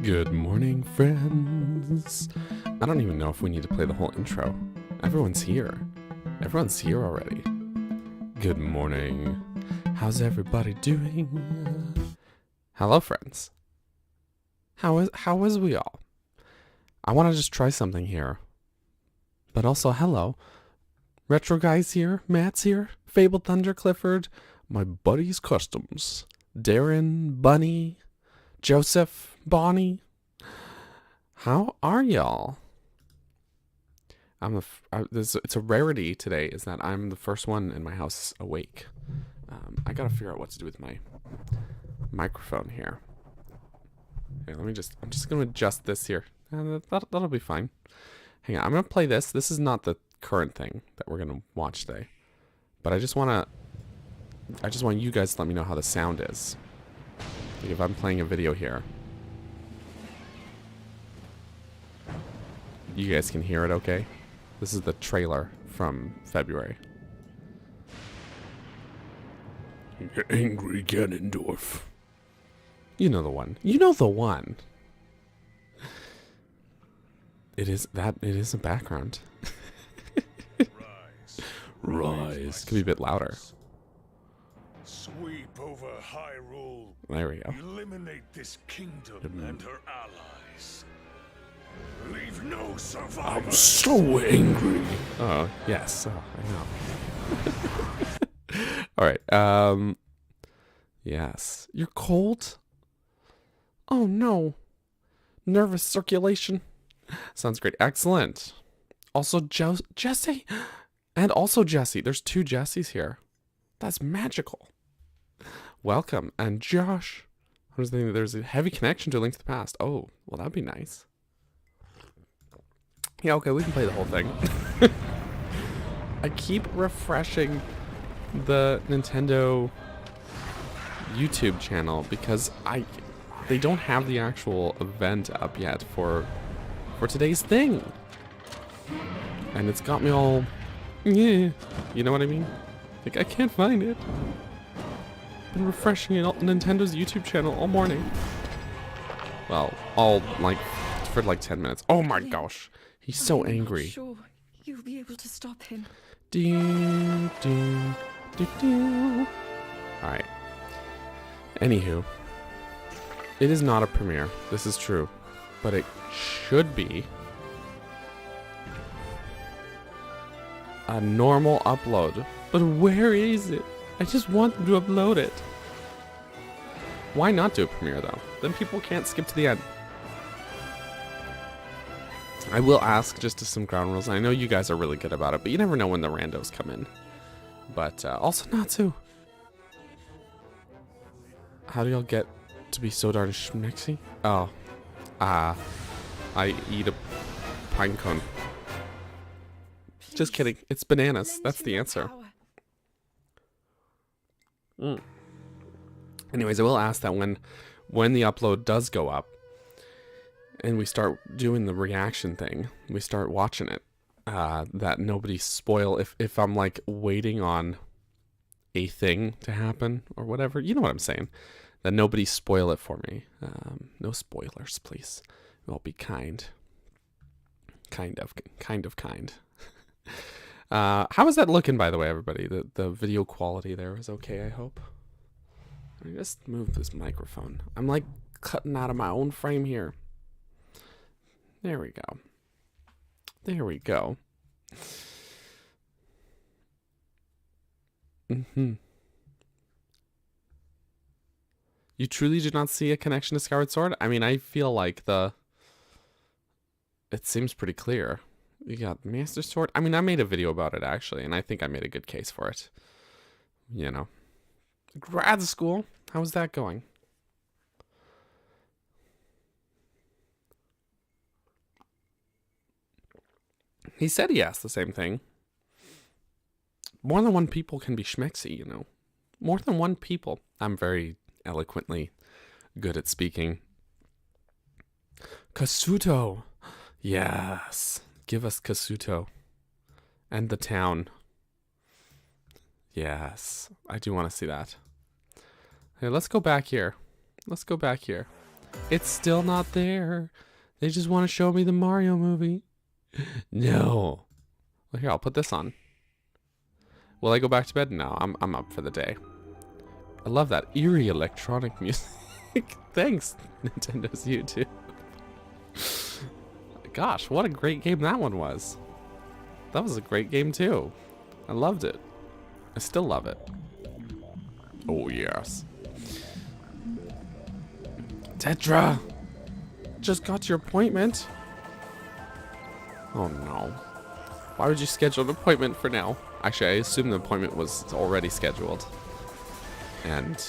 Good morning, friends. I don't even know if we need to play the whole intro. Everyone's here. Everyone's here already. Good morning. How's everybody doing? Hello, friends. How is we all? I want to just try something here. But also, hello. Retro Guy's here. Matt's here. Fabled Thunder Clifford. My buddies Customs. Darren, Bunny, Joseph, Bonnie. How are y'all? It's a rarity today is that I'm the first one in my house awake. I gotta figure out what to do with my microphone here. Here, I'm just gonna adjust this here. That'll be fine. Hang on, I'm gonna play this. This is not the current thing that we're gonna watch today, but I just want you guys to let me know how the sound is. Like if I'm playing a video here, you guys can hear it okay? This is the trailer from February. Angry Ganondorf. You know the one. You know the one. It is a background. Rise. Could be a bit louder. Sweep over Hyrule. There we go. Eliminate this kingdom and her allies. Leave no survivors. I'm so angry. Oh, yes. Oh, I know. All right. Yes. You're cold? Oh, no. Nervous circulation. Sounds great. Excellent. Also, Jesse. And also Jesse. There's two Jessies here. That's magical. Welcome. And Josh. I was thinking there's a heavy connection to A Link to the Past. Oh, well, that'd be nice. Yeah, okay, we can play the whole thing. I keep refreshing the Nintendo YouTube channel because they don't have the actual event up yet for today's thing. And it's got me all, yeah, you know what I mean? Like, I can't find it. Been refreshing Nintendo's YouTube channel all morning. Well, for like 10 minutes. Oh my gosh. He's so angry. Sure, you'll be able to stop him. Alright. Anywho. It is not a premiere. This is true. But it should be a normal upload. But where is it? I just want them to upload it. Why not do a premiere though? Then people can't skip to the end. I will ask just to some ground rules. I know you guys are really good about it, but you never know when the randos come in. But also not to. How do y'all get to be so darn schmexy? Oh. I eat a pine cone. Just kidding. It's bananas. That's the answer. Anyways, I will ask that when the upload does go up, and we start doing the reaction thing, we start watching it, that nobody spoil, if I'm like waiting on a thing to happen or whatever, you know what I'm saying, that nobody spoil it for me. No spoilers, please. We'll be kind. Kind of kind. How is that looking, by the way, everybody? The video quality there is okay, I hope. Let me just move this microphone. I'm like cutting out of my own frame here. There we go. There we go. You truly did not see a connection to Skyward Sword? I mean, I feel like it seems pretty clear. You got Master Sword. I mean, I made a video about it, actually, and I think I made a good case for it. You know. Grad school. How's that going? He said he asked the same thing. More than one people can be schmexy, you know. More than one people. I'm very eloquently good at speaking. Kasuto. Yes. Give us Kasuto. And the town. Yes. I do want to see that. Hey, let's go back here. Let's go back here. It's still not there. They just want to show me the Mario movie. No. Well, here, I'll put this on. Will I go back to bed? No, I'm up for the day. I love that eerie electronic music. Thanks, Nintendo's YouTube. Gosh, what a great game that one was. That was a great game too. I loved it. I still love it. Oh yes. Tetra! Just got your appointment. Oh no. Why would you schedule an appointment for now? Actually, I assume the appointment was already scheduled. And,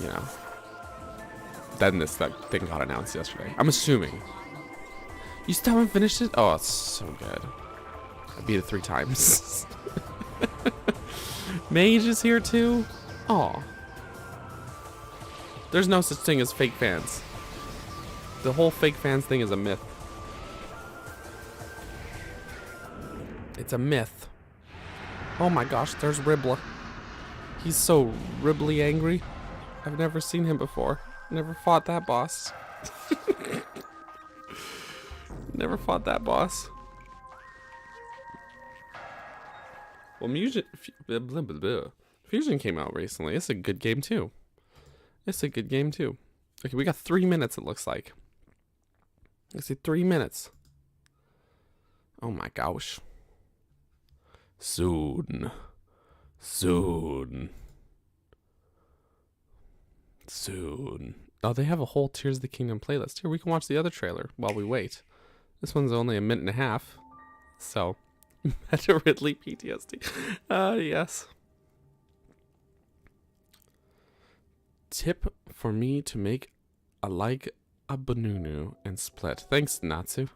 you know, then that thing got announced yesterday. I'm assuming. You still haven't finished it? Oh, it's so good. I beat it 3 times. Mage is here too? Aw. There's no such thing as fake fans. The whole fake fans thing is a myth. It's a myth. Oh my gosh, there's Ribbla. He's so ribbly angry. I've never seen him before. Never fought that boss. Never fought that boss. Well, Fusion came out recently. It's a good game too. It's a good game too. Okay, we got 3 minutes, it looks like. I see 3 minutes. Oh my gosh. Soon. Soon. Soon. Oh, they have a whole Tears of the Kingdom playlist. Here, we can watch the other trailer while we wait. This one's only a minute and a half. So, Meta Ridley PTSD. Yes. Tip for me to make a banunu and split. Thanks, Natsu.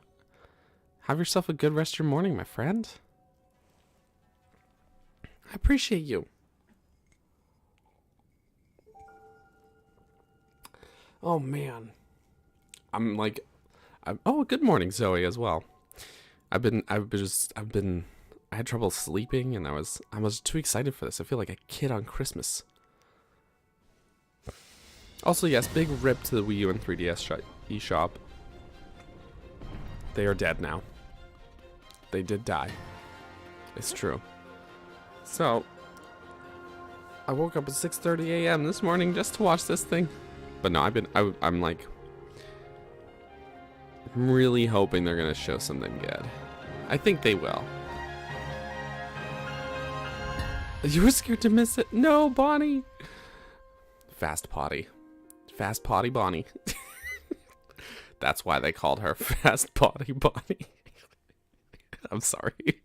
Have yourself a good rest of your morning, my friend. I appreciate you. Oh man. Oh, good morning, Zoe, as well. I had trouble sleeping, and I was too excited for this. I feel like a kid on Christmas. Also, yes, big rip to the Wii U and 3DS eShop. They are dead now. They did die. It's true. So, I woke up at 6:30 a.m. this morning just to watch this thing. But no, I'm like, I'm really hoping they're gonna show something good. I think they will. You were scared to miss it? No, Bonnie. Fast potty. Fast potty Bonnie. That's why they called her Fast Potty Bonnie. I'm sorry.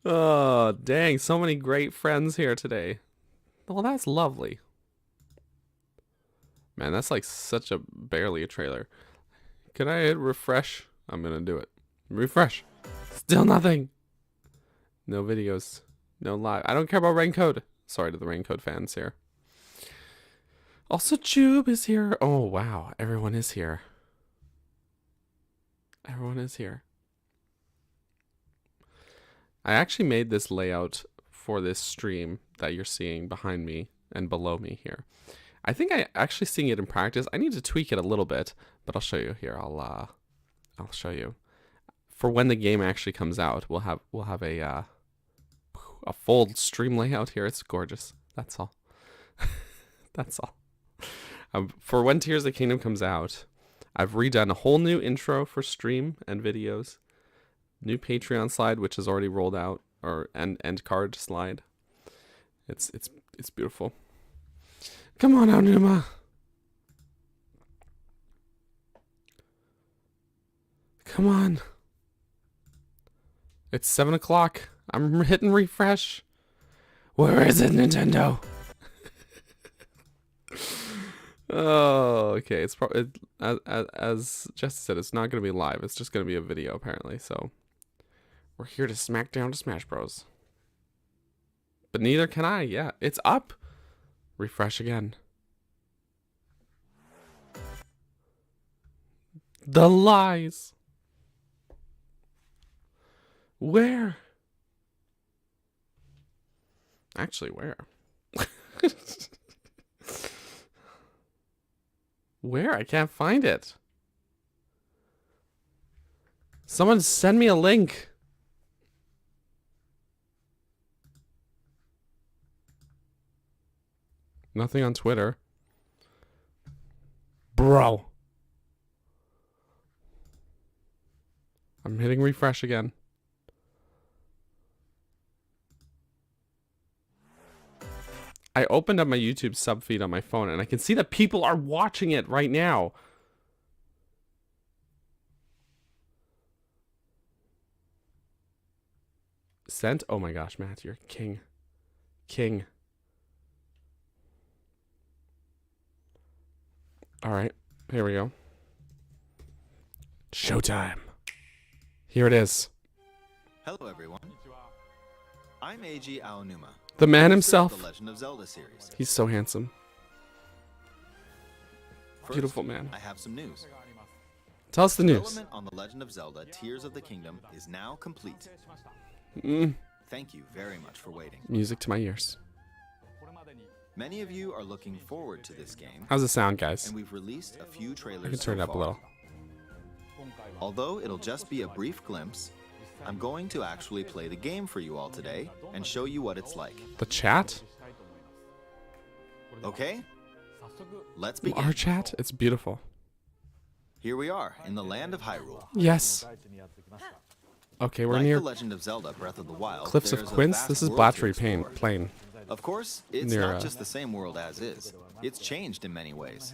Oh, dang. So many great friends here today. Well, that's lovely. Man, that's like such a barely a trailer. Can I hit refresh? I'm going to do it. Refresh. Still nothing. No videos. No live. I don't care about Raincode. Sorry to the Raincode fans here. Also, Jube is here. Oh, wow. Everyone is here. Everyone is here. I actually made this layout for this stream that you're seeing behind me and below me here. I think I actually seeing it in practice. I need to tweak it a little bit, but I'll show you here. I'll show you. For when the game actually comes out, we'll have a full stream layout here. It's gorgeous. That's all. That's all. For when Tears of the Kingdom comes out, I've redone a whole new intro for stream and videos. New Patreon slide, which is already rolled out, or end card slide. It's beautiful. Come on, Aonuma. Come on. It's 7 o'clock. I'm hitting refresh. Where is it, Nintendo? Oh, okay. It's probably as Jesse said, it's not going to be live. It's just going to be a video apparently. So we're here to smack down to Smash Bros. But neither can I. Yeah, it's up. Refresh again. The lies. Where? Actually, where? Where? I can't find it. Someone send me a link. Nothing on Twitter. Bro. I'm hitting refresh again. I opened up my YouTube sub feed on my phone and I can see that people are watching it right now. Sent? Oh my gosh, Matt, you're king. King. All right, here we go. Showtime. Here it is. Hello, everyone. I'm Eiji Aonuma. The man producer of himself. The Legend of Zelda series. He's so handsome. First, Beautiful man. I have some news. Tell us the news. Development on The Legend of Zelda: Tears of the Kingdom is now complete. Thank you very much for waiting. Music to my ears. Many of you are looking forward to this game, How's it sound, guys? and we've released a few trailers. I can turn it so up a far. little. Although it'll just be a brief glimpse, I'm going to actually play the game for you all today and show you what it's like. The chat? Okay? Let's begin. Our chat? It's beautiful. Here we are in the land of Hyrule. Yes. Okay, we're Like near The Legend of Zelda: Breath of the Wild, Cliffs of there's a Quince. vast This is world to Blatchery explore. Plain. Of course, it's Near, not just the same world as is. It's changed in many ways.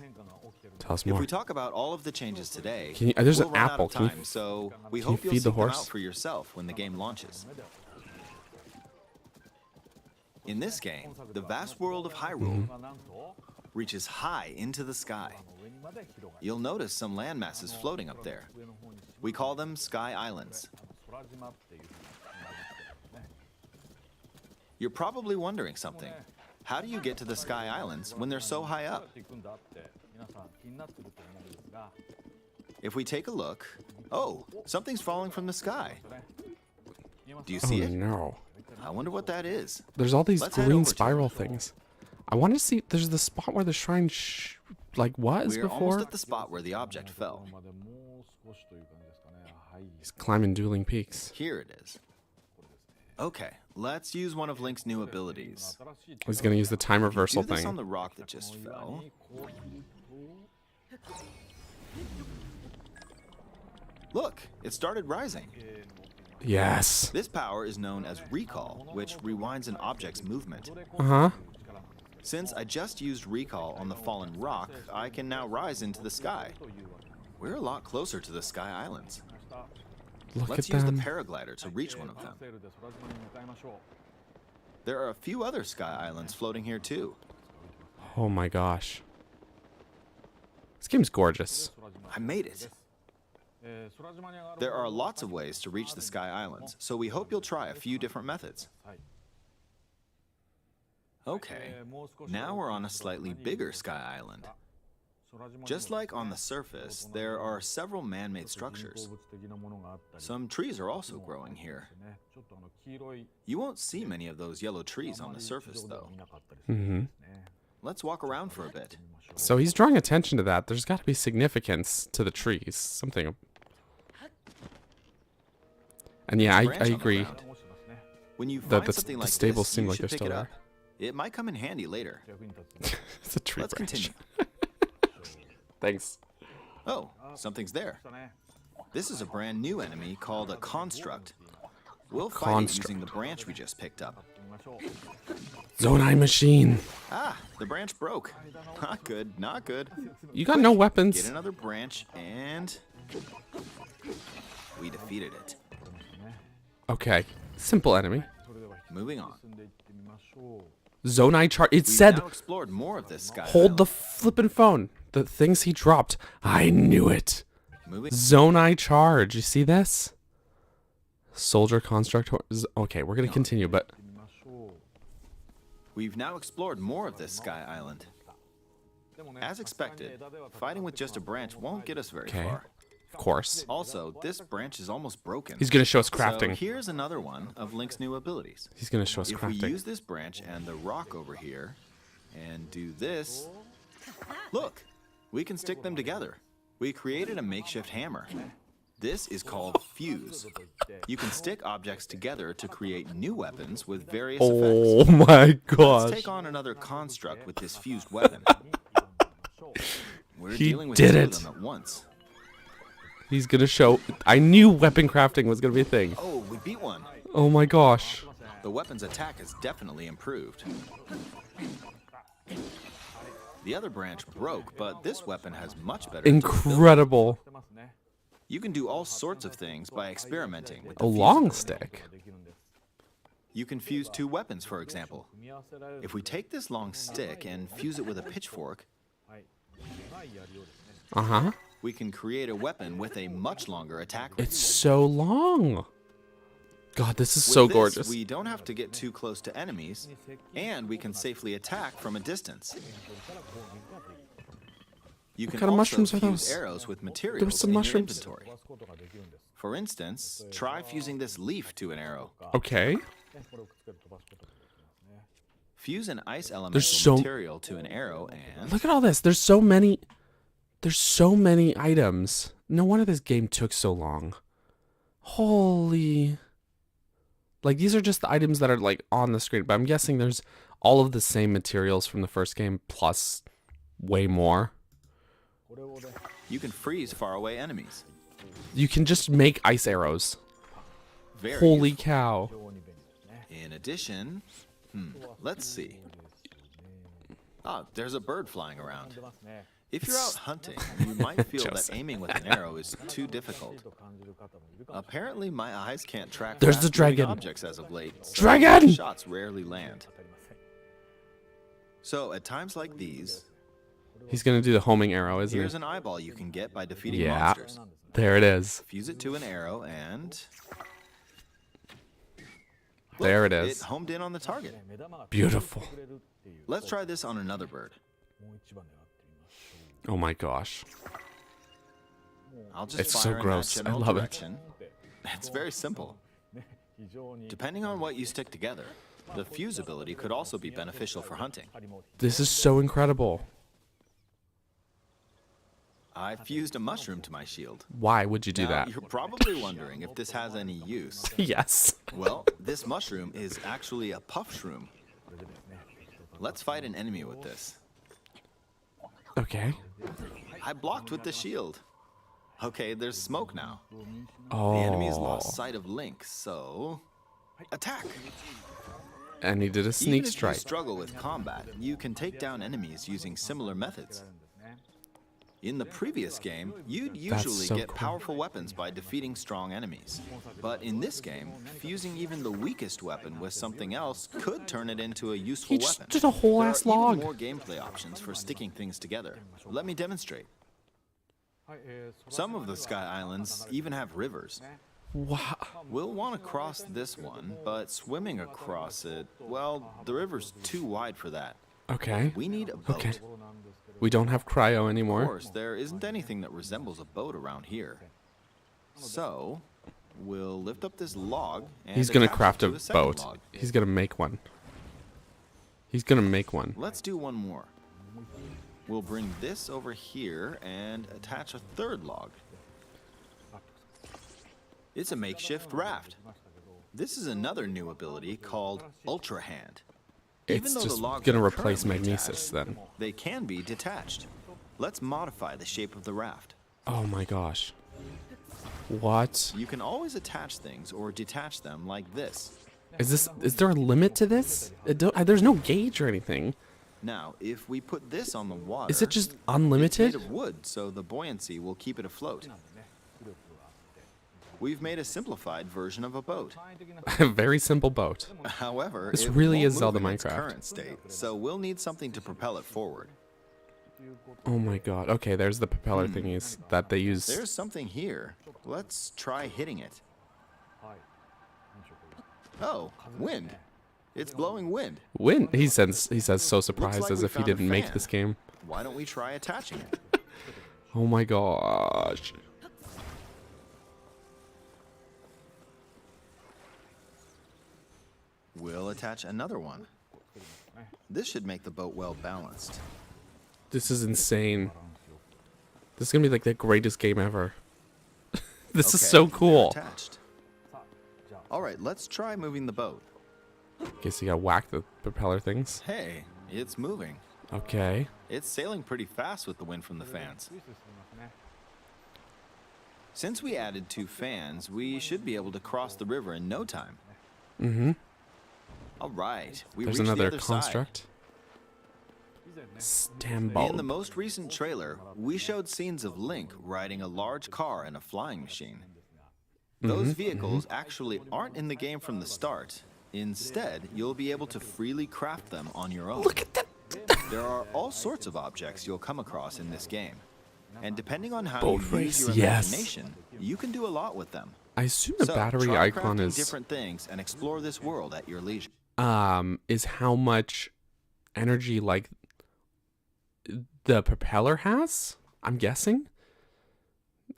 Tell us If more. we talk about all of the changes today, Can you- there's we'll an run out apple. of Can you time, so we can you hope you'll feed the seek them horse? out for yourself when the game launches. In this game, the vast world of Hyrule reaches high into the sky. You'll notice some landmasses floating up there. We call them Sky Islands. You're probably wondering something. How do you get to the Sky Islands when they're so high up? If we take a look, oh, something's falling from the sky. Do you see Oh it? no. I wonder what that is. There's all these Let's head green over to spiral it. things. I want to see. There's the spot where the shrine was We're before. almost at the spot where the object fell. He's climbing dueling peaks. Here it is. Okay, let's use one of Link's new abilities. He's gonna use the time reversal Do this thing. on the rock that just fell. Look, it started rising. Yes. This power is known as recall, which rewinds an object's movement. Uh huh. Since I just used recall on the fallen rock, I can now rise into the sky. We're a lot closer to the Sky Islands. Look Let's at use the them. paraglider to reach one of them. There are a few other Sky Islands floating here too. Oh my gosh. This game's gorgeous. I made it. There are lots of ways to reach the Sky Islands, so we hope you'll try a few different methods. Okay, now we're on a slightly bigger Sky Island. Just like on the surface, there are several man-made structures. Some trees are also growing here. You won't see many of those yellow trees on the surface, though. Let's walk around for a bit. So he's drawing attention to that. There's got to be significance to the trees. Something. And yeah, I Branch on the agree. ground. When you The- find the- something the like stables this, seem you like should they're pick still it up. there. It might come in handy later. It's a tree Let's branch. continue. Thanks. Oh, something's there. This is a brand new enemy called a construct. We'll fight it Construct. using the branch we just picked up. Zonai machine. Ah, the branch broke. Not good, not good. You got no Get weapons. another branch and we defeated it. Okay. Simple enemy. Moving on. Zonai chart. It We've said, now explored more of this sky. hold the island. flippin' phone. The things he dropped. I knew it. Moving. Zonai charge. You see this? Soldier construct. Okay, we're gonna continue, but We've now explored more of this sky island. As expected, fighting with just a branch won't get us very Okay. far. of course, Also, this branch is almost broken. he's gonna show us So crafting. here's another one of Link's new abilities. He's gonna show us If we crafting. use this branch and the rock over here and do this, look, We can stick them together. We created a makeshift hammer. This is called fuse. You can stick objects together to create new weapons with various Oh effects. my Let's gosh. take on another construct with this fused weapon. We're He dealing with did two it. of them at once. He's gonna show. I knew weapon crafting was gonna be a thing. Oh, we beat one. Oh my gosh. The weapon's attack has definitely improved. The other branch broke, but this weapon has much better durability. Incredible. You can do all sorts of things by experimenting with the A fuse long ability. stick. You can fuse two weapons, for example. If we take this long stick and fuse it with a pitchfork, Uh-huh. we can create a weapon with a much longer attack range. It's so long. God, this is With so this, gorgeous. we don't have to get too close to enemies, and we can safely attack from a distance. You can kind of also mushrooms are fuse those? arrows with materials some in mushrooms. your inventory. For instance, try fusing this leaf to an arrow. Okay. Fuse an ice so- elemental material to an arrow and... Look at all this. There's so many. There's so many items. No wonder this game took so long. Holy. Like, these are just the items that are, like, on the screen. But I'm guessing there's all of the same materials from the first game, plus way more. You can freeze faraway enemies. You can just make ice arrows. Very Holy useful. cow. In addition, let's see. Ah, there's a bird flying around. If you're out hunting, you might feel that Joseph. aiming with an arrow is too difficult. Apparently, my eyes can't track There's the fast-moving dragon. objects as of late. so Dragon! Shots rarely land. So, at times like these, He's going to do the homing arrow, isn't here's he? an eyeball you can get by defeating Yeah. monsters. There it is. Fuse it to an arrow and... There it Look, is. It homed in on the target. Beautiful. Let's try this on another bird. Oh my gosh. I'll just It's fire so in that gross. I general love it. direction. It's very simple. Depending on what you stick together, the fuse ability could also be beneficial for hunting. This is so incredible. I fused a mushroom to my shield. Why would you do Now, that? you're probably wondering if this has any use. Yes. Well, this mushroom is actually a puff shroom. Let's fight an enemy with this. Okay. I blocked with the shield. Okay, there's smoke now. Oh. The enemy's lost sight of Link, so... Attack! And he did a Even sneak if you strike. struggle with combat, you can take down enemies using similar methods. In the previous game, you'd usually so get cool. powerful weapons by defeating strong enemies. But in this game, fusing even the weakest weapon with something else could turn it into a useful He just weapon. did a whole There ass are even log. more gameplay options for sticking things together. Let me demonstrate. Some of the Sky Islands even have rivers. Wow. We'll want to cross this one, but swimming across it, well, the river's too wide for that. Okay. We need a boat. Okay. We don't have cryo Of anymore. course, there isn't anything that resembles a boat around here. So, we'll lift up this log and He's gonna attach it craft to a second boat. log. He's gonna make one. He's gonna make one. Let's do one more. We'll bring this over here and attach a third log. It's a makeshift raft. This is another new ability called Ultra Hand. Even It's though the just logs gonna are replace currently magnesis attached, then. they can be detached. Let's modify the shape of the raft. Oh my gosh. What? You can always attach things or detach them like this. Is there a limit to this? There's no gauge or anything. Now, if we put this on the water, Is it just it's unlimited? made of wood, so the buoyancy will keep it afloat. We've made a simplified version of a boat. A very simple boat. However, This it really won't is Zelda move in its Minecraft. current state, so we'll need something to propel it forward. Oh my god. Okay, there's the propeller thingies that they use. There's something here. Let's try hitting it. Oh, wind. It's blowing wind. Wind. He says so surprised like as we if he found a didn't make fan. this game. Why don't we try attaching it? Oh my gosh. We'll attach another one. This should make the boat well balanced. This is insane. This is gonna be like the greatest game ever. This is Okay, so they're cool. attached. All right, let's try moving the boat. Okay, so you gotta whack the propeller things. Hey, it's moving. Okay. It's sailing pretty fast with the wind from the fans. Since we added 2 fans, we should be able to cross the river in no time. Mm-hmm. All right, we There's reached the another other construct. side. Stambolt. In the most recent trailer, we showed scenes of Link riding a large car and a flying machine. Those vehicles actually aren't in the game from the start. Instead, you'll be able to freely craft them on your own. Look at that. There are all sorts of objects you'll come across in this game. And depending on how Boat you race, use your yes. imagination, you can do a lot with them. I assume the So, battery try icon crafting is different things and explore this world at your leisure. how much energy like the propeller has, I'm guessing.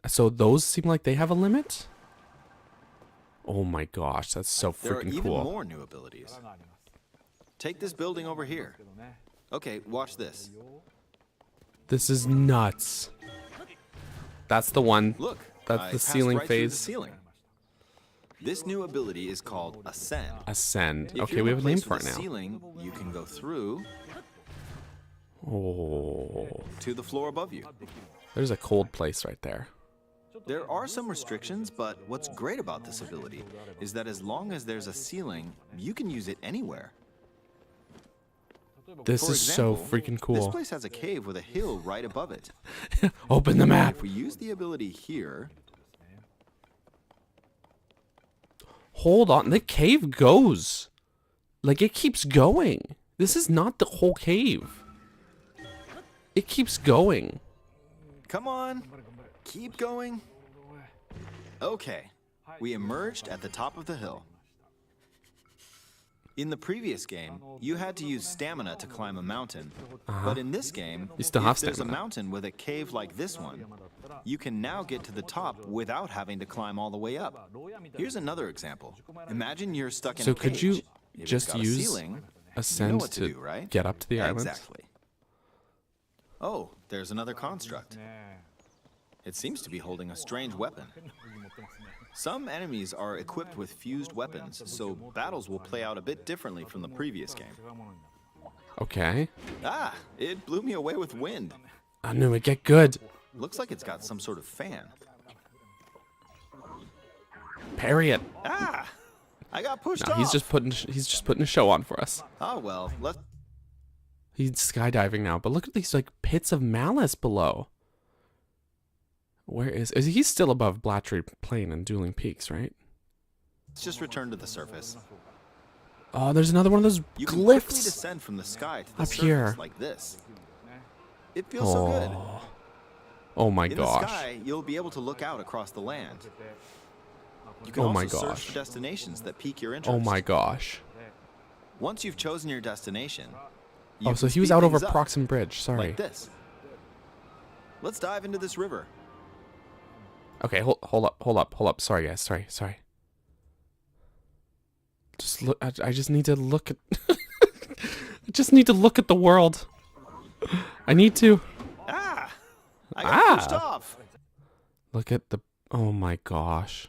So those seem like they have a limit. Oh my gosh, that's so There are freaking even cool. more new abilities. Take this building over here. Okay, watch this. This is nuts. That's the one. Look, That's I the passed ceiling right through the phase. ceiling. This new ability is called Ascend. Ascend. If Okay, you're we in have a name place for with it a now. Ceiling, you can go through Oh, to the floor above you. there's a cold place right there. There are some restrictions, but what's great about this ability is that as long as there's a ceiling, you can use it anywhere. This For is so example, freaking This cool. place has a cave with a hill right above it. Open the map. If we use the ability here, Hold on. The cave goes. Like, it keeps going. This is not the whole cave. It keeps going. come on, keep going. Okay, we emerged at the top of the hill. In the previous game, you had to use stamina to climb a mountain. But in this game, You still if have there's a stamina. mountain with a cave like this one, you can now get to the top without having to climb all the way up. Here's another example. Imagine you're stuck in So a could cage. you If it's just got a use ceiling, you know Ascend what to to do, right? get up to the island? Exactly. Oh, there's another construct. It seems to be holding a strange weapon. Some enemies are equipped with fused weapons, so battles will play out a bit differently from the previous game. Okay. Ah, it blew me away with wind. I knew it'd get good. Looks like it's got some sort of fan. Parry it. Ah, I got pushed No, off. he's just putting a show on for us. Oh well, let's. He's skydiving now, but look at these like pits of malice below. Where is he still above Blatchery Plain and Dueling Peaks, right? Let's just return to the surface. Oh, there's another one of those You can quickly glyphs. descend from the sky to the Up surface here. like this. It feels so good. Oh my In the gosh. sky, you'll be able to look out across the land. You can Oh also my search gosh. for destinations that pique your interest. Oh my gosh. Once you've chosen your destination, you Oh, so can he was speed out over things up, Proxim Bridge. Sorry. like this. Let's dive into this river. Okay, hold up. Sorry, guys. Sorry. Just look. I just need to look at. I just need to look at the world. I need to Ah! I got pushed off. look at the. Oh my gosh.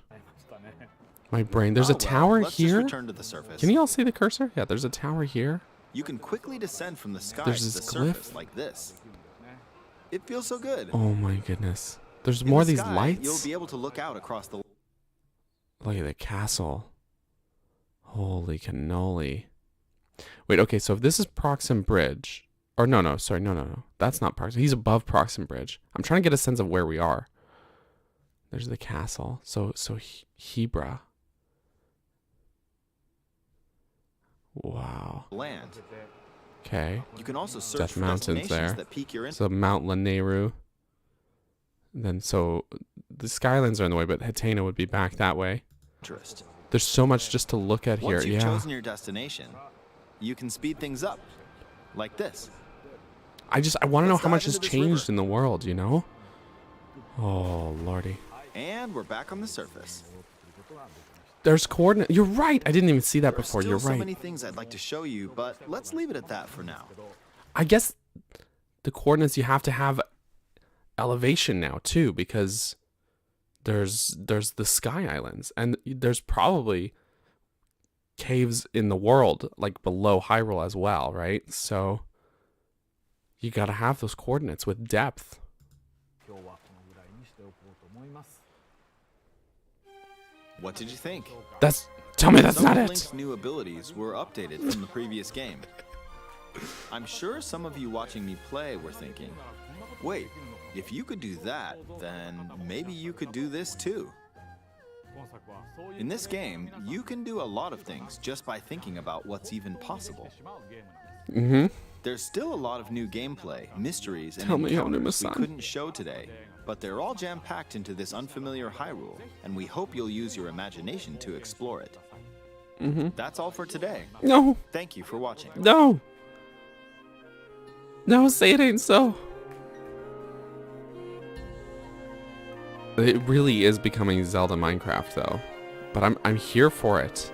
My brain. There's Oh, a tower let's here. Just return to the surface. Can you all see the cursor? Yeah, there's a tower here. You can quickly descend from the sky There's to the this glyph. surface like this. It feels so good. Oh my goodness. There's In more of the these sky, lights. You'll be able to look out across the. Look at the castle. Holy cannoli. Wait, okay, so if this is Proxim Bridge. Or no. That's not Proxim. He's above Proxim Bridge. I'm trying to get a sense of where we are. There's the castle. So Hebra. Wow. land. Okay. You can also search Death for Mountain's destinations there. that pique your interest. So Mount Laneru. Then so the Skylands are in the way, but Hatena would be back that way. There's so much just to look at here. Once you've Yeah. chosen your destination, you can speed things up, like this. I want to know Let's how much dive has into this changed river. in the world, you know? Oh, lordy. And we're back on the surface. There's coordinate. You're right. I didn't even see that There are before. still You're so right. many things I'd like to show you, but let's leave it at that for now. I guess the coordinates you have to have elevation now too, because there's the Sky Islands, and there's probably caves in the world like below Hyrule as well, right? So you gotta have those coordinates with depth. What did you think? Tell me that's Some not of it. Link's new abilities were updated from the previous game. I'm sure some of you watching me play were thinking, wait, if you could do that, then maybe you could do this too. In this game, you can do a lot of things just by thinking about what's even possible. There's still a lot of new gameplay, mysteries, and encounters we couldn't show today, but they're all jam-packed into this unfamiliar Hyrule, and we hope you'll use your imagination to explore it. That's all for today. No. Thank you for watching. No. No, say it ain't so. It really is becoming Zelda Minecraft though. But I'm here for it.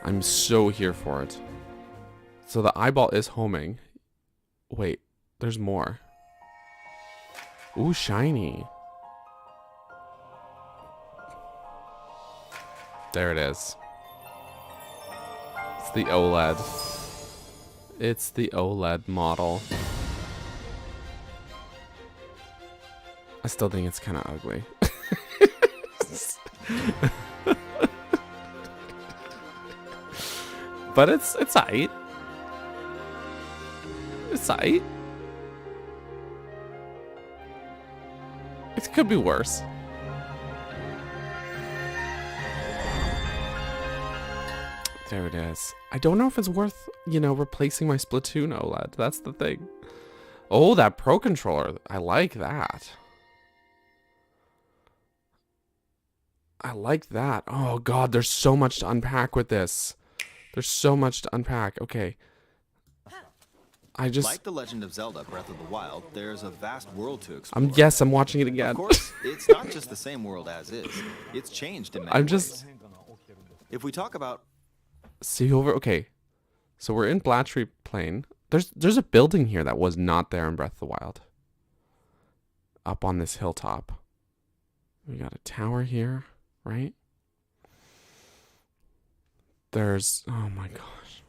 I'm so here for it. So the eyeball is homing. Wait, there's more. Ooh, shiny. There it is. It's the OLED. It's the OLED model. I still think it's kind of ugly. But it's aight. It's aight. It could be worse. There it is. I don't know if it's worth, you know, replacing my Splatoon OLED. That's the thing. Oh, that Pro Controller. I like that. I like that. Oh, God, there's so much to unpack with this. There's so much to unpack. Okay. Like The Legend of Zelda Breath of the Wild, there's a vast world to explore. Yes, I'm watching it again. Of course, it's not just the same world as is. It's changed in many ways. If we talk about... See over... Okay. So we're in Blatchley Plain. There's a building here that was not there in Breath of the Wild. Up on this hilltop. We got a tower here, right? There's... Oh my gosh.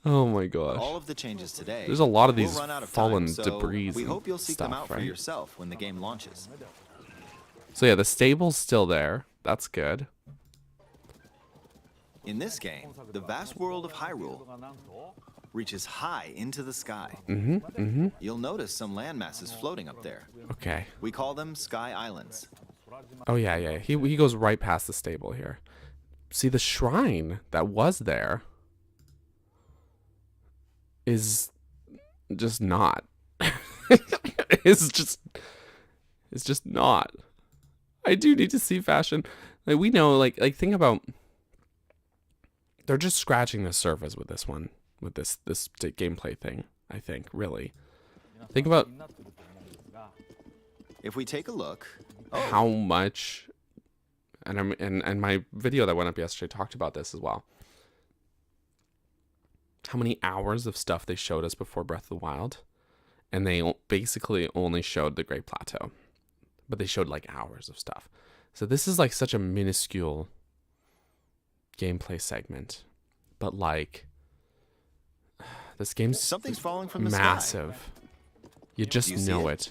Oh my gosh. All of the changes today. There's a lot of these fallen so debris. We hope you'll seek stuff, them out right? for yourself when the game launches. So yeah, the stable's still there. That's good. In this game, the vast world of Hyrule reaches high into the sky. You'll notice some land masses floating up there. Okay. We call them Sky Islands. Oh yeah. He goes right past the stable here. See, the shrine that was there is just not. It's just not. I do need to see fashion. Like, we know, like think about, they're just scratching the surface with this one, with this gameplay thing, I think, really. Think about if we take a look, how much, and my video that went up yesterday talked about this as well. How many hours of stuff they showed us before Breath of the Wild, and they basically only showed the Great Plateau, but they showed like hours of stuff. So this is like such a minuscule gameplay segment, but like this game's something's falling from the massive sky. You just know it.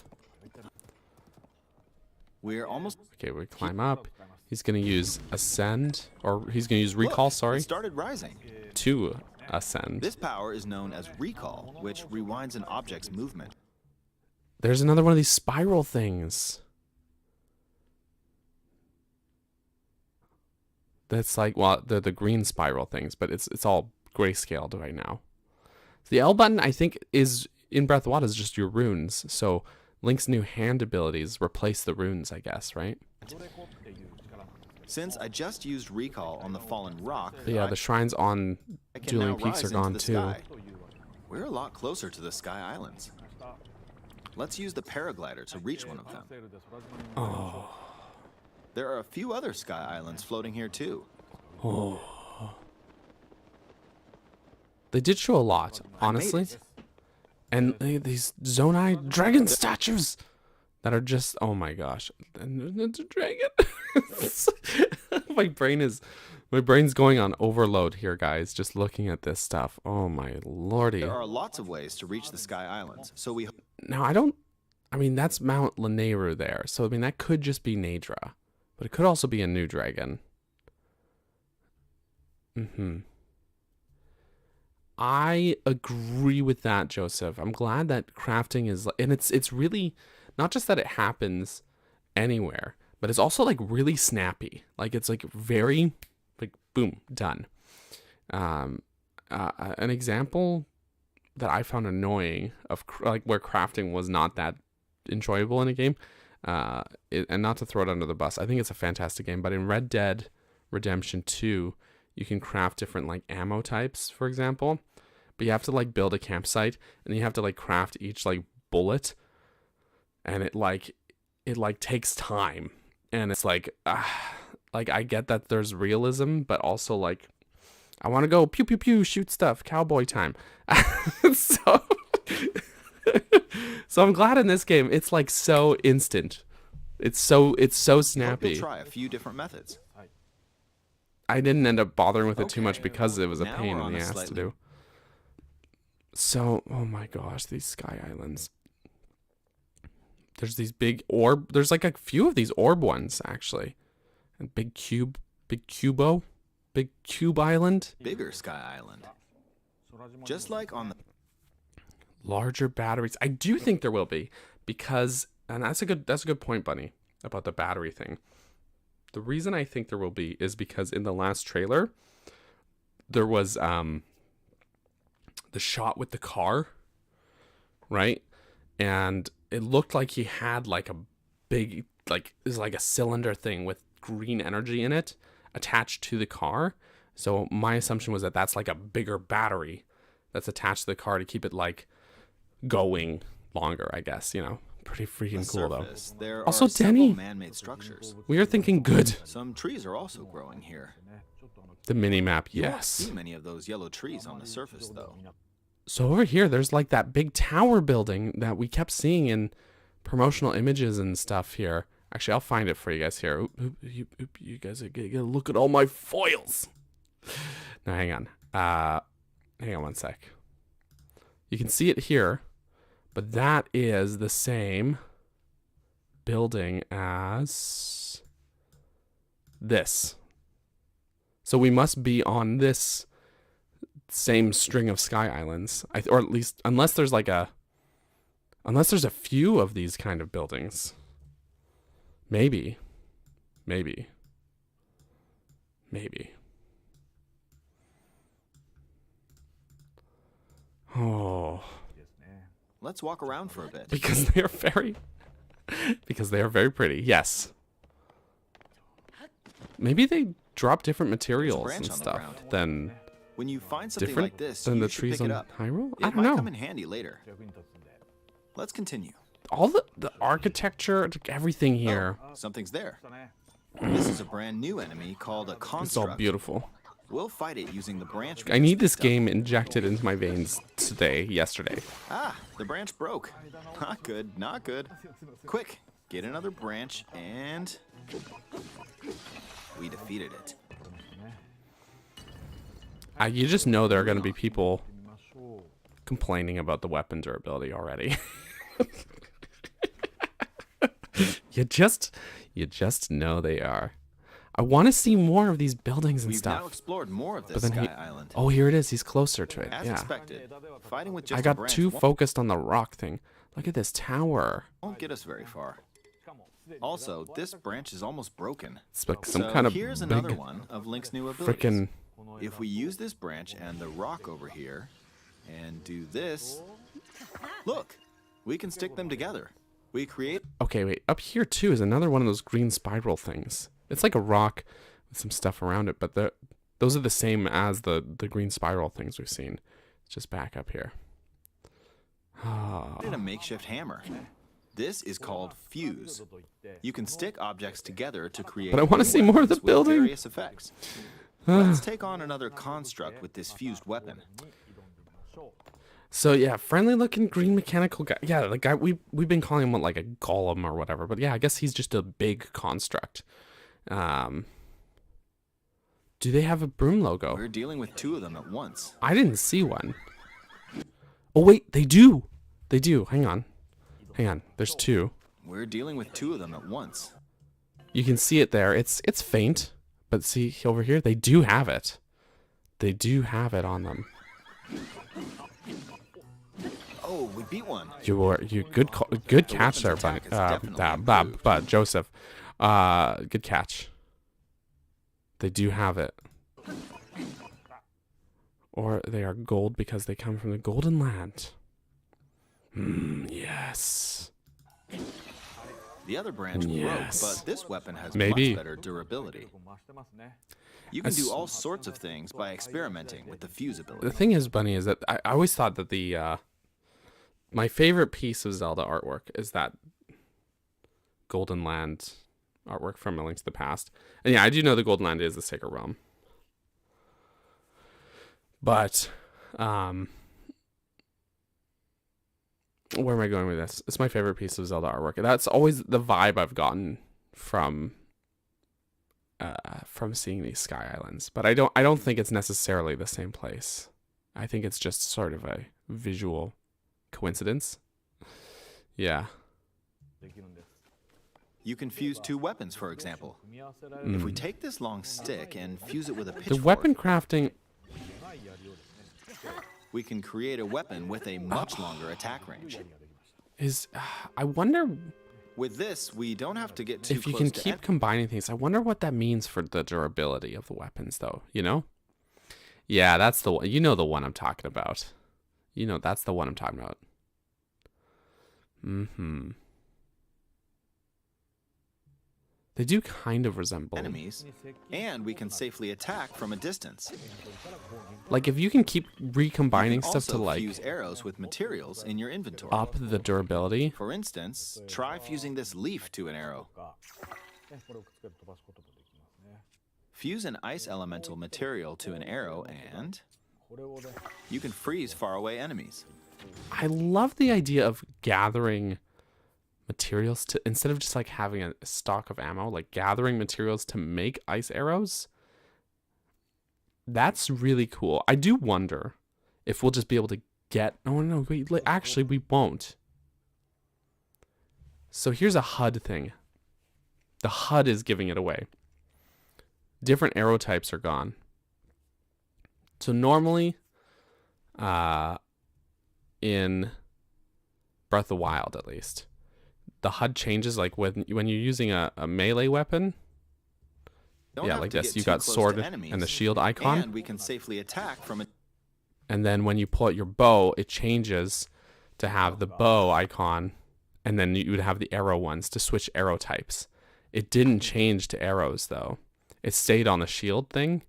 We're almost... Okay, we climb up. He's gonna use ascend, or he's gonna use recall. Sorry, it started rising. To ascend. This power is known as recall, which rewinds an object's movement. There's another one of these spiral things. That's like, well, the green spiral things, but it's all grayscaled right now. The L button, I think, is in Breath of the Wild is just your runes. So Link's new hand abilities replace the runes, I guess, right? Since I just used recall on the fallen rock, Yeah, the shrines on Julian Peaks are gone too. Sky. We're a lot closer to the Sky Islands. Let's use the paraglider to reach one of them. Oh. There are a few other Sky Islands floating here too. Oh. They did show a lot, honestly. And these Zonai dragon statues that are just, oh my gosh. And it's a dragon. My brain's going on overload here, guys, just looking at this stuff. Oh my lordy. There are lots of ways to reach the Sky Islands, so we... Now, I mean, that's Mount Lanayru there. So, I mean, that could just be Nadra. But it could also be a new dragon. I agree with that, Joseph. I'm glad that crafting is... And it's really... Not just that it happens anywhere, but it's also, like, really snappy. Like, it's, like, very... Like, boom, done. An example that I found annoying of, like, where crafting was not that enjoyable in a game, and not to throw it under the bus, I think it's a fantastic game, but in Red Dead Redemption 2, you can craft different, like, ammo types, for example, but you have to, like, build a campsite, and you have to, like, craft each, like, bullet, and it takes time, and it's like, like, I get that there's realism, but also, like, I want to go pew pew pew, shoot stuff, cowboy time. So I'm glad in this game it's like so instant. It's so snappy. You'll try a few different methods. I didn't end up bothering with it too much because it was a pain in the ass to do. So, oh my gosh, these Sky Islands. There's these big orb. There's like a few of these orb ones actually. And big cube island. Bigger Sky Island. Just like on the... Larger batteries. I do think there will be, because, and that's a good point, Bunny, about the battery thing. The reason I think there will be is because in the last trailer, there was the shot with the car, right? And it looked like he had like a big, like, is like a cylinder thing with green energy in it attached to the car. So my assumption was that that's like a bigger battery that's attached to the car to keep it like going longer, I guess, you know. Pretty freaking cool though. There also, are Denny, man-made structures. We are thinking good. Some trees are also growing here. The mini map, You won't yes. see many of those yellow trees on the surface though. So over here, there's like that big tower building that we kept seeing in promotional images and stuff here. Actually, I'll find it for you guys here. You guys are gonna look at all my foils. No, hang on. Hang on one sec. You can see it here, but that is the same building as this. So we must be on this same string of Sky Islands, or at least unless there's a few of these kind of buildings. Maybe. Oh. Let's walk around for a bit. Because they are very pretty. Yes. Maybe they drop different materials and stuff than when you find something different like this, than you the should trees pick it on up. Hyrule. It I don't might know. come in handy later. Let's continue. All the architecture, everything here. Something's there. This is a brand new enemy called a construct. It's all beautiful. We'll fight it using the branch. I need this game injected into my veins yesterday. Ah, the branch broke. Not good, not good. Quick, get another branch and... we defeated it. You just know there are going to be people complaining about the weapon durability already. You just know they are. I want to see more of these buildings and stuff. We've now explored more of this Sky Island. Oh, here it is. He's closer to it. As expected, fighting with just I got too focused on the rock thing. Look at this tower. Won't get us very far. Also, this branch is almost broken. It's like some kind of here's big another one of Link's new abilities. Frickin' If we use this branch and the rock over here, and do this, look, we can stick them together. We create... Okay, wait. Up here, too, is another one of those green spiral things. It's like a rock with some stuff around it, but those are the same as the green spiral things we've seen. It's just back up here. A makeshift hammer. This is called fuse. You can stick objects together to create... But I want to see more of the building. Various effects. Let's take on another construct with this fused weapon. So yeah, friendly looking green mechanical guy. Yeah, the guy we've been calling him like a golem or whatever, but yeah, I guess he's just a big construct. Do they have a broom logo? We're dealing with 2 of them at once. I didn't see one. Oh wait, they do. They do. Hang on. There's 2. We're dealing with 2 of them at once. You can see it there. It's faint, but see over here, they do have it. They do have it on them. Oh, we beat one. You good catch there, Bunny. Joseph. Good catch. They do have it. Or they are gold because they come from the Golden Land. Yes. The other branch broke, but this weapon has Maybe. much better durability. You can do all sorts of things by experimenting with the fuse ability. The thing is, Bunny, is that I always thought that the my favorite piece of Zelda artwork is that Golden Land artwork from A Link to the Past. And yeah, I do know the Golden Land is the Sacred Realm. But where am I going with this? It's my favorite piece of Zelda artwork. That's always the vibe I've gotten from seeing these Sky Islands. But I don't think it's necessarily the same place. I think it's just sort of a visual coincidence. Yeah. You can fuse 2 weapons, for example. If we take this long stick and fuse it with a The pitchfork, weapon crafting, we can create a weapon with a much longer attack range. is I wonder With this, we don't have to get too if you close can to keep combining things. I wonder what that means for the durability of the weapons, though. You know? Yeah, that's the one. You know the one I'm talking about. You know that's the one I'm talking about. They do kind of resemble enemies, and we can safely attack from a distance. Like if you can keep recombining You can stuff to also like fuse arrows with materials in your inventory. up the durability. For instance, try fusing this leaf to an arrow. Fuse an ice elemental material to an arrow and you can freeze faraway enemies. I love the idea of gathering materials to, instead of just like having a stock of ammo, like gathering materials to make ice arrows. That's really cool. I do wonder if we'll just be able to get, oh no, wait, actually we won't. So here's a HUD thing. The HUD is giving it away. Different arrow types are gone. So normally, in Breath of the Wild at least, the HUD changes like when you're using a melee weapon. Yeah, like this. You got sword and the shield icon. And we can safely attack from it. And then when you pull out your bow, it changes to have the bow icon. And then you would have the arrow ones to switch arrow types. It didn't change to arrows though. It stayed on the shield thing.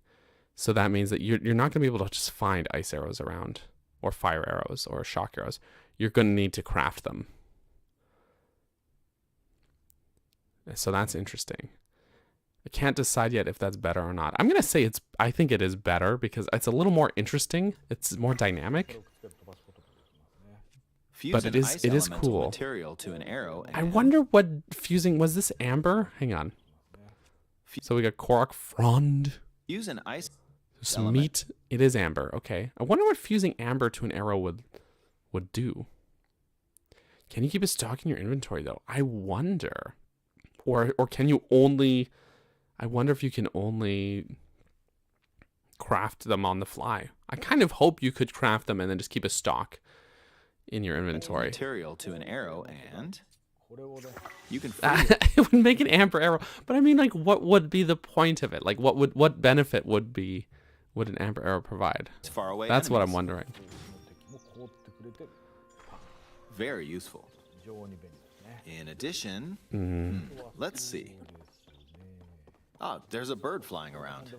So that means that you're not going to be able to just find ice arrows around, or fire arrows, or shock arrows. You're going to need to craft them. So that's interesting. I can't decide yet if that's better or not. I'm going to say I think it is better because it's a little more interesting. It's more dynamic. But it is cool. Material to an arrow I wonder what fusing was. This amber? Hang on. So we got Korok Frond. Use an ice Some meat. It is amber. Okay. I wonder what fusing amber to an arrow would do. Can you keep a stock in your inventory though? I wonder. Or can you only? I wonder if you can only craft them on the fly. I kind of hope you could craft them and then just keep a stock in your inventory. Material to an arrow and you can it would make an amber arrow, but I mean, like, what would be the point of it? Like, what benefit would an amber arrow provide? Far away That's enemies. what I'm wondering. Very useful. In addition, let's see. Ah, there's a bird flying around.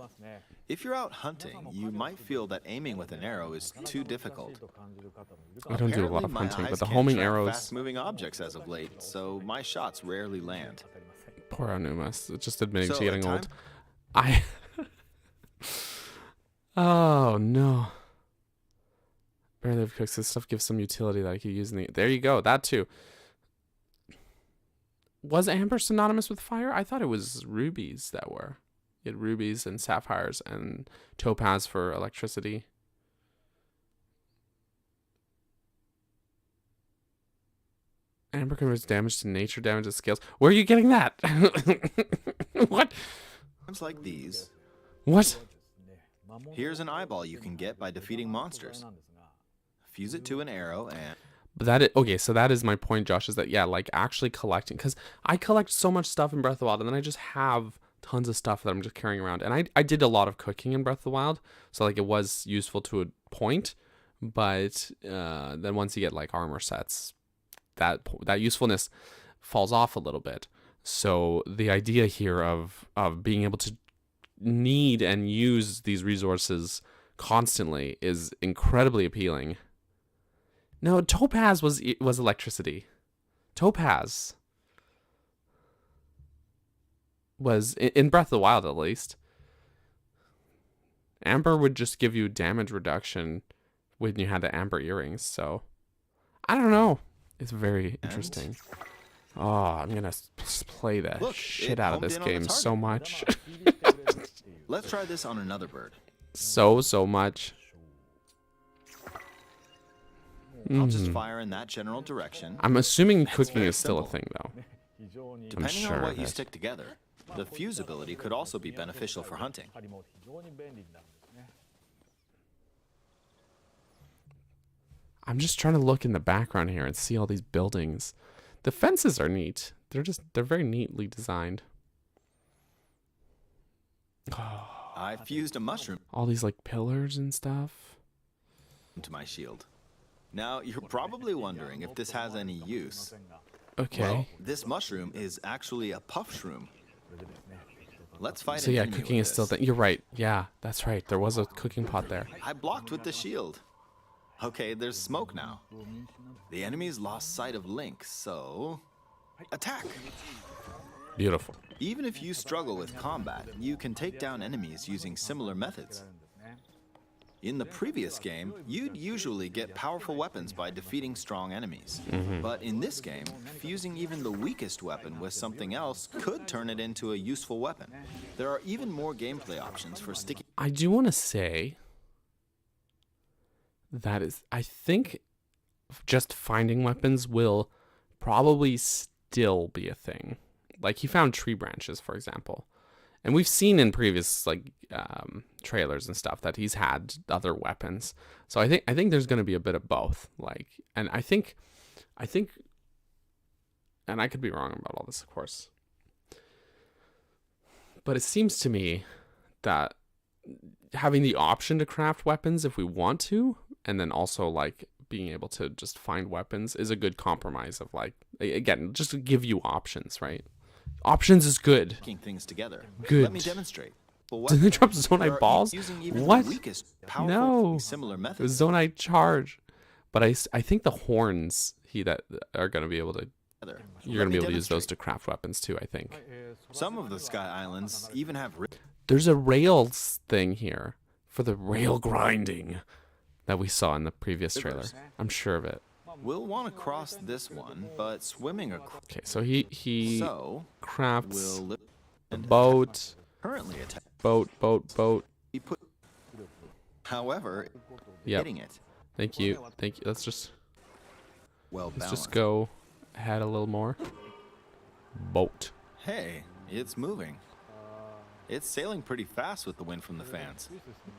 If you're out hunting, you might feel that aiming with an arrow is too difficult. I don't do a lot of Apparently, my hunting, eyes but the can't homing track arrows. fast-moving objects as of late, so my shots rarely land. Poor Anumas, just admitting So, to getting time- old. I. Oh no. Rarely have cooks. This stuff gives some utility that I could use in the... There you go. That too. Was amber synonymous with fire? I thought it was rubies that were. You had rubies and sapphires and topaz for electricity. Amber converts damage to nature, damage to scales. Where are you getting that? What? Times like these. What? Here's an eyeball you can get by defeating monsters. Fuse it to an arrow and... But that is, okay, so that is my point, Josh, is that, yeah, like actually collecting, because I collect so much stuff in Breath of the Wild, and then I just have tons of stuff that I'm just carrying around. And I did a lot of cooking in Breath of the Wild, so like it was useful to a point, but then once you get like armor sets, that usefulness falls off a little bit. So the idea here of being able to need and use these resources constantly is incredibly appealing. No, topaz was electricity. Topaz was in Breath of the Wild, at least. Amber would just give you damage reduction when you had the amber earrings. So I don't know. It's very interesting. Oh, I'm gonna play the shit out of this game so much. Let's try this on another bird. So much. I'll just fire in that general direction. I'm assuming cooking is still a thing, though. Depending on what you stick together, the fuse ability could also be beneficial for hunting. I'm just trying to look in the background here and see all these buildings. The fences are neat. They're very neatly designed. I fused a mushroom All these like pillars and stuff. into my shield. Now, you're probably wondering if this has any use. Okay. Well, this mushroom is actually a puff shroom. Let's fight So an yeah, enemy cooking with is still this. You're right. Yeah, that's right. There was a cooking pot there. I blocked with the shield. Okay, there's smoke now. The enemy's lost sight of Link, so... attack! Beautiful. Even if you struggle with combat, you can take down enemies using similar methods. In the previous game, you'd usually get powerful weapons by defeating strong enemies. But in this game, fusing even the weakest weapon with something else could turn it into a useful weapon. There are even more gameplay options for sticky... I do want to say that is, I think just finding weapons will probably still be a thing. Like he found tree branches, for example. And we've seen in previous like trailers and stuff that he's had other weapons. So I think there's going to be a bit of both. Like, and I think, and I could be wrong about all this, of course. But it seems to me that having the option to craft weapons if we want to, and then also like being able to just find weapons is a good compromise of like, again, just to give you options, right? Options is good. things together. Good. Let me demonstrate. Did they drop Zonite balls? What? No. Similar It methods. was Zonite charge. But I think the horns that are going to be able to, you're going to be able to use those to craft weapons too, I think. Some of the Sky Islands even have... There's a rails thing here for the rail grinding that we saw in the previous trailer. I'm sure of it. We'll want to cross this one, but swimming across... Okay, so he So, crafts we'll... a boat, currently attack... boat. He put... However, Yep. hitting it. Thank you. Let's just Well-balanced. go ahead a little more. Boat. Hey, it's moving. It's sailing pretty fast with the wind from the fans.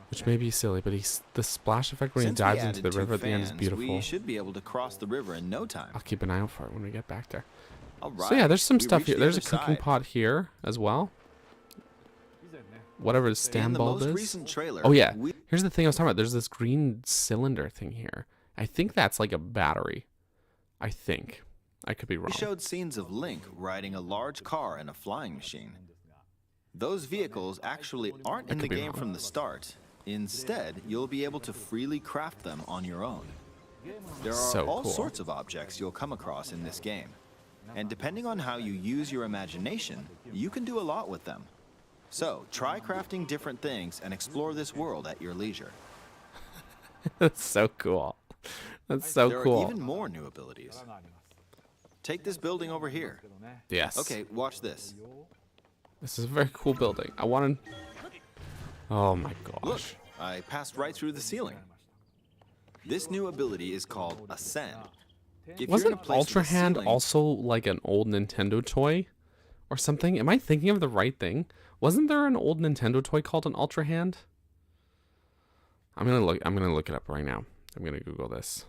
Which may be silly, but the splash effect when he Since we dives into added the river at the end is fans, beautiful. We should be able to cross the river in no time. I'll keep an eye out for it when we get back there. All right. So yeah, there's some we stuff reached here. the There's a other cooking side. pot here as well. Whatever his In stand the bulb most is. recent trailer, Oh yeah, we here's the thing I was talking about. There's this green cylinder thing here. I think that's like a battery. I think. I could be wrong. showed scenes of Link riding a large car and a flying machine. Those vehicles actually aren't in the could be game wrong. from the start. Instead, you'll be able to freely craft them on your own. There are So all cool. sorts of objects you'll come across in this game. And depending on how you use your imagination, you can do a lot with them. So, try crafting different things and explore this world at your leisure. That's so cool. That's so There are cool. even more new abilities. Take this building over here. Yes. Okay, watch this. This is a very cool building. I want to... Oh my Look, gosh. I passed right through the ceiling. This new ability is called Ascend. If you're in a Wasn't place Ultra with a Hand ceiling- also like an old Nintendo toy or something? Am I thinking of the right thing? Wasn't there an old Nintendo toy called an Ultra Hand? I'm gonna look it up right now. I'm gonna Google this.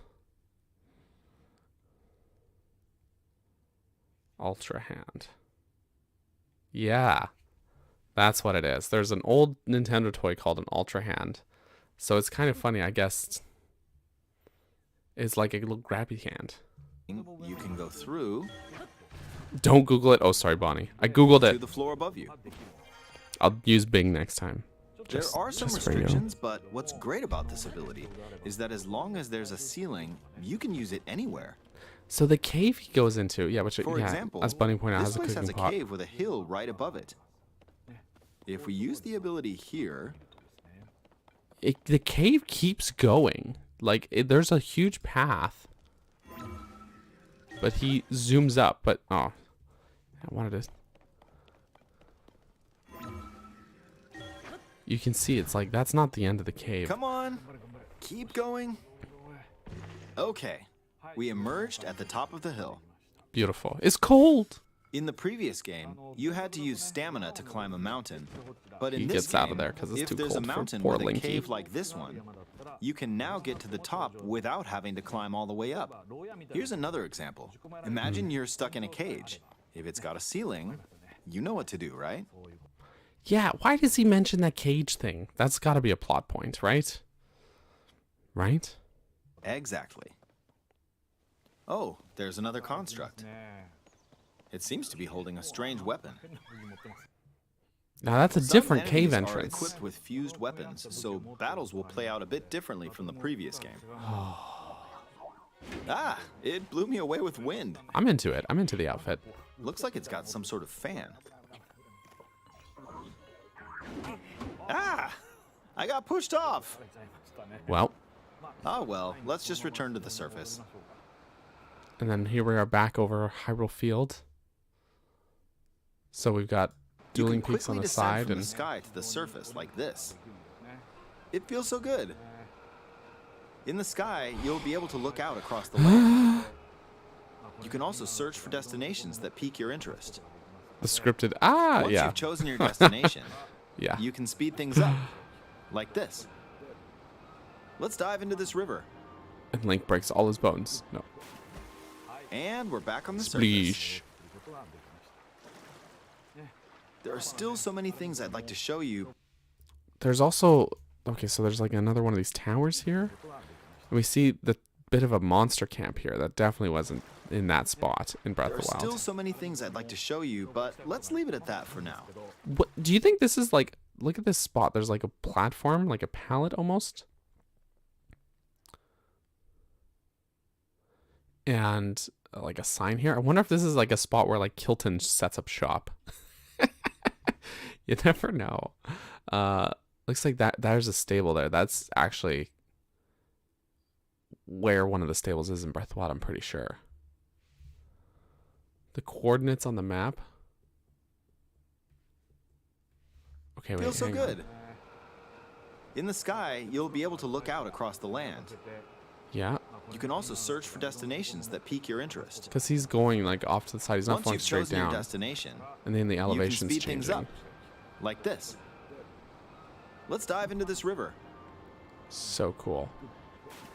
Ultra Hand. Yeah. That's what it is. There's an old Nintendo toy called an Ultra Hand. So it's kind of funny, I guess. It's like a little grabby hand. You can go through Don't Google it. Oh, sorry, Bonnie. I Googled to it. the floor above you. I'll use Bing next time. There are some just for you. restrictions, but what's great about this ability is that as long as there's a ceiling, you can use it anywhere. So the cave he goes into, yeah, which For yeah, example, as Bunny pointed out, this has a place cooking has a pot. cave with a hill right above it. If we use the ability here, The cave keeps going. Like there's a huge path, but he zooms up. But oh, I wanted to. You can see it's like that's not the end of the cave. come on, keep going. Okay, we emerged at the top of the hill. Beautiful. It's cold. In the previous game, you had to use stamina to climb a mountain, but in He this gets out of game, there 'cause it's if too there's a cold for mountain poor with a Linky. cave like this one, you can now get to the top without having to climb all the way up. Here's another example. Imagine you're stuck in a cage. If it's got a ceiling, you know what to do, right? Yeah. Why does he mention that cage thing? That's got to be a plot point, right? Right? Exactly. Oh, there's another construct. It seems to be holding a strange weapon. Now that's a Some different cave enemies are entrance. equipped with fused weapons, so battles will play out a bit differently from the previous game. Ah, it blew me away with wind. I'm into it. I'm into the outfit. Looks like it's got some sort of fan. Ah, I got pushed off. Well, Ah well, let's just return to the surface. and then here we are back over Hyrule Field. So we've got You dueling can peaks on quickly the descend side from and the sky to the surface like this. It feels so good. In the sky, you'll be able to look out across the land. You can also search for destinations that pique your interest. the scripted. Once Yeah. you've chosen your destination, Yeah. you can speed things up, like this. Let's dive into this river. And Link breaks all his bones. No. And we're back on the surface. Spleesh. There are still so many things I'd like to show you. There's also okay, so there's like another one of these towers here. And we see the bit of a monster camp here that definitely wasn't in that spot in Breath There of are the still Wild. so many things I'd like to show you, but let's leave it at that for now. What do you think this is like? Look at this spot. There's like a platform, like a pallet almost. And like a sign here. I wonder if this is like a spot where like Kilton sets up shop. You never know. Looks like there's a stable there. That's actually where one of the stables is in Breath of the Wild, I'm pretty sure. The coordinates on the map. Okay, wait. Feels so hang on. good. In the sky, you'll be able to look out across the land. Yeah, You can also search for destinations that pique your interest. because he's going like off to the side. He's not Once going you've straight chosen your down. destination, And then the you can elevation's speed things changing. up, like this. Let's dive into this river. So cool.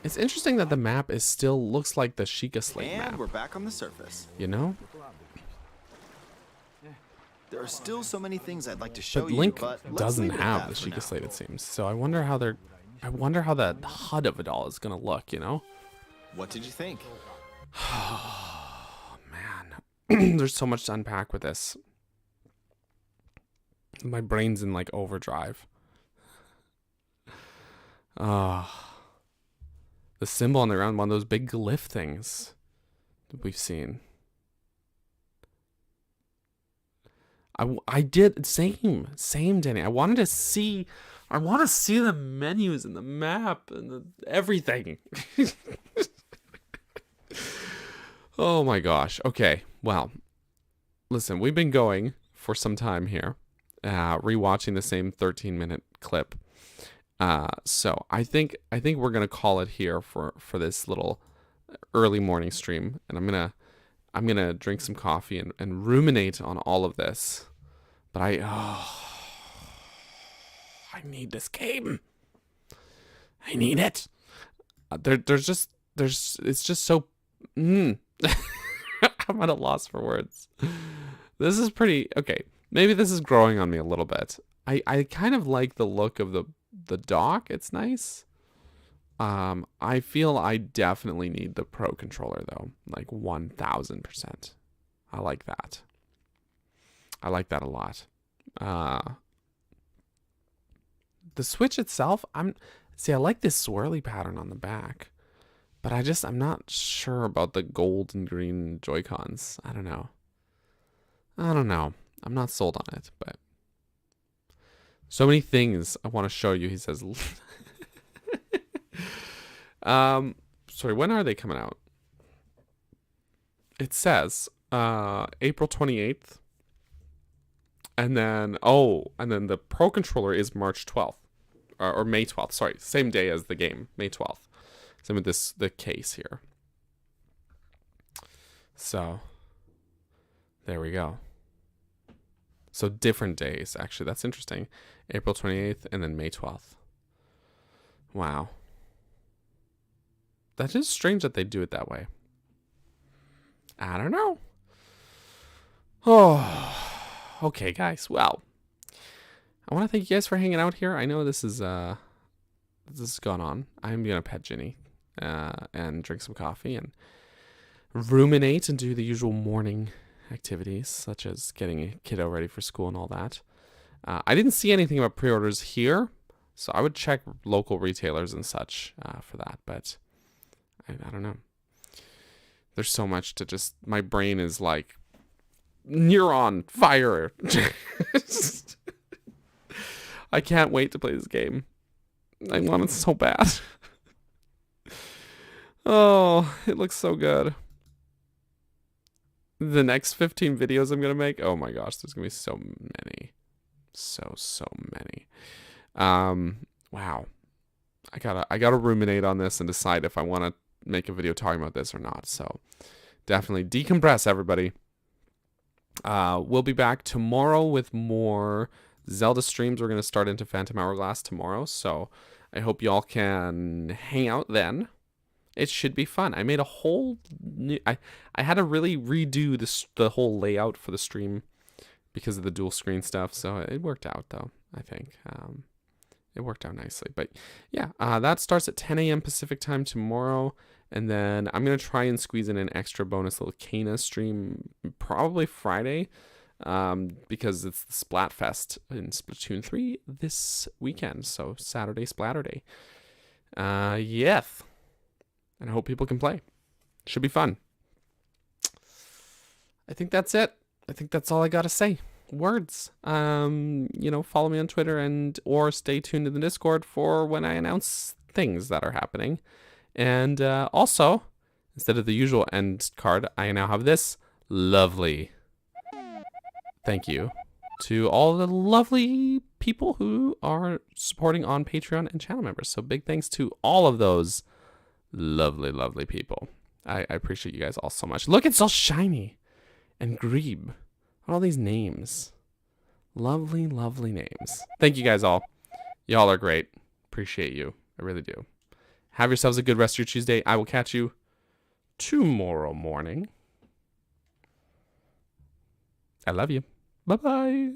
It's interesting that the map is still looks like the Sheikah Slate And map. we're back on the surface. You know? There are still so many things I'd like to show But you, Link but let's doesn't leave it at have that the for now. Sheikah Slate, it seems. So I wonder how the HUD of it all is gonna look, you know? What did you think? Man. There's so much to unpack with this. My brain's in like overdrive. The symbol on the ground, one of those big glyph things that we've seen. I did same Danny. I wanted to see I want to see the menus and the map and everything. Oh my gosh. Okay. Well, listen, we've been going for some time here, rewatching the same 13-minute clip. So I think we're gonna call it here for this little early morning stream, and I'm gonna drink some coffee and ruminate on all of this. But I need this game. I need it. It's just so. I'm at a loss for words. This is pretty okay. Maybe this is growing on me a little bit. I kind of like the look of the dock. It's nice. I feel I definitely need the Pro controller though, like 1000%. I like that. I like that a lot. The Switch itself, I like this swirly pattern on the back, but I'm not sure about the gold and green Joy-Cons. I don't know. I'm not sold on it, but so many things I want to show you, he says. Sorry, when are they coming out? It says April 28th. And then the Pro controller is March 12th. Or May 12th, sorry. Same day as the game, May 12th. Same with the case here. So, there we go. So different days, actually. That's interesting. April 28th and then May 12th. Wow. That is strange that they do it that way. I don't know. Oh, okay, guys. Well, I want to thank you guys for hanging out here. I know this has gone on. I'm gonna pet Ginny and drink some coffee and ruminate and do the usual morning activities, such as getting a kiddo ready for school and all that. I didn't see anything about pre-orders here, so I would check local retailers and such for that, but I don't know. There's so much to just... My brain is like... Neuron fire. I can't wait to play this game. I want it so bad. Oh, it looks so good. The next 15 videos I'm gonna make, oh my gosh, there's gonna be so many. So many. Wow. I gotta ruminate on this and decide if I want to make a video talking about this or not. So definitely decompress, everybody. We'll be back tomorrow with more Zelda streams. We're going to start into Phantom Hourglass tomorrow, so I hope y'all can hang out then. It should be fun. I made a whole new... I had to really redo the whole layout for the stream because of the dual screen stuff, so it worked out, though, I think. It worked out nicely. But yeah, that starts at 10 a.m. Pacific time tomorrow. And then I'm going to try and squeeze in an extra bonus little Kana stream probably Friday because it's the Splatfest in Splatoon 3 this weekend. So Saturday, Splatter Day. Yes. And I hope people can play. Should be fun. I think that's it. I think that's all I got to say. Words. Follow me on Twitter or stay tuned to the Discord for when I announce things that are happening. And also, instead of the usual end card, I now have this lovely thank you to all the lovely people who are supporting on Patreon and channel members. So big thanks to all of those lovely, lovely people. I appreciate you guys all so much. Look, it's all shiny and Greeb. All these names. Lovely, lovely names. Thank you guys all. Y'all are great. Appreciate you. I really do. Have yourselves a good rest of your Tuesday. I will catch you tomorrow morning. I love you. Bye-bye.